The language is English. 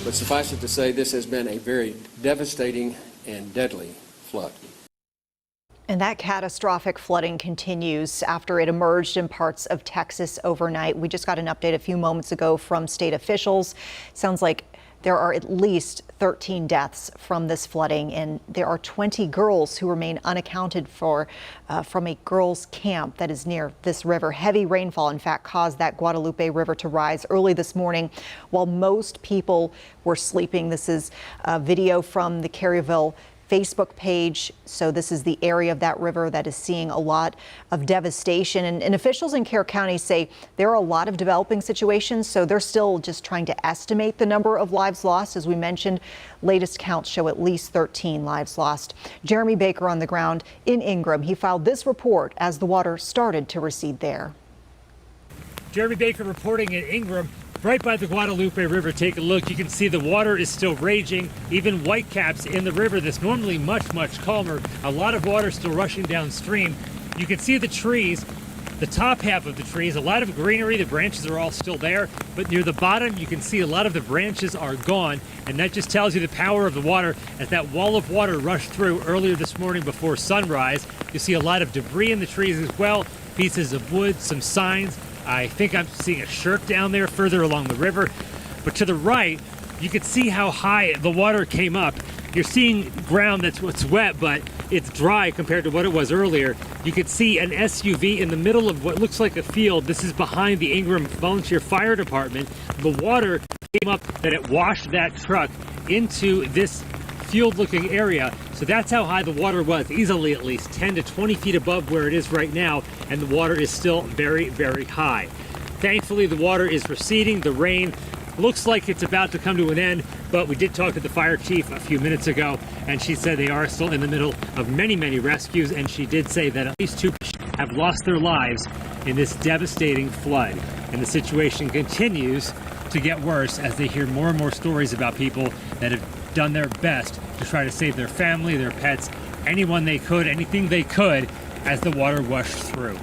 But suffice it to say, this has been a very devastating and deadly flood. And that catastrophic flooding continues after it emerged in parts of Texas overnight. We just got an update a few moments ago from state officials. Sounds like there are at least 13 deaths from this flooding, and there are 20 girls who remain unaccounted for from a girls' camp that is near this river. Heavy rainfall, in fact, caused that Guadalupe River to rise early this morning while most people were sleeping. This is a video from the Caryville Facebook page. So this is the area of that river that is seeing a lot of devastation. And officials in Kerr County say there are a lot of developing situations, so they're still just trying to estimate the number of lives lost. As we mentioned, latest counts show at least 13 lives lost. Jeremy Baker on the ground in Ingram. He filed this report as the water started to recede there. Jeremy Baker reporting in Ingram, right by the Guadalupe River. Take a look. You can see the water is still raging, even whitecaps in the river that's normally much, much calmer. A lot of water still rushing downstream. You can see the trees, the top half of the trees, a lot of greenery. The branches are all still there, but near the bottom, you can see a lot of the branches are gone. And that just tells you the power of the water as that wall of water rushed through earlier this morning before sunrise. You see a lot of debris in the trees as well, pieces of wood, some signs. I think I'm seeing a shirk down there further along the river. But to the right, you can see how high the water came up. You're seeing ground that's wet, but it's dry compared to what it was earlier. You can see an SUV in the middle of what looks like a field. This is behind the Ingram Volunteer Fire Department. The water came up that it washed that truck into this field-looking area. So that's how high the water was, easily at least 10 to 20 feet above where it is right now, and the water is still very, very high. Thankfully, the water is receding. The rain looks like it's about to come to an end, but we did talk to the fire chief a few minutes ago, and she said they are still in the middle of many, many rescues, and she did say that at least 2 have lost their lives in this devastating flood. And the situation continues to get worse as they hear more and more stories about people that have done their best to try to save their family, their pets, anyone they could, anything they could, as the water washed through.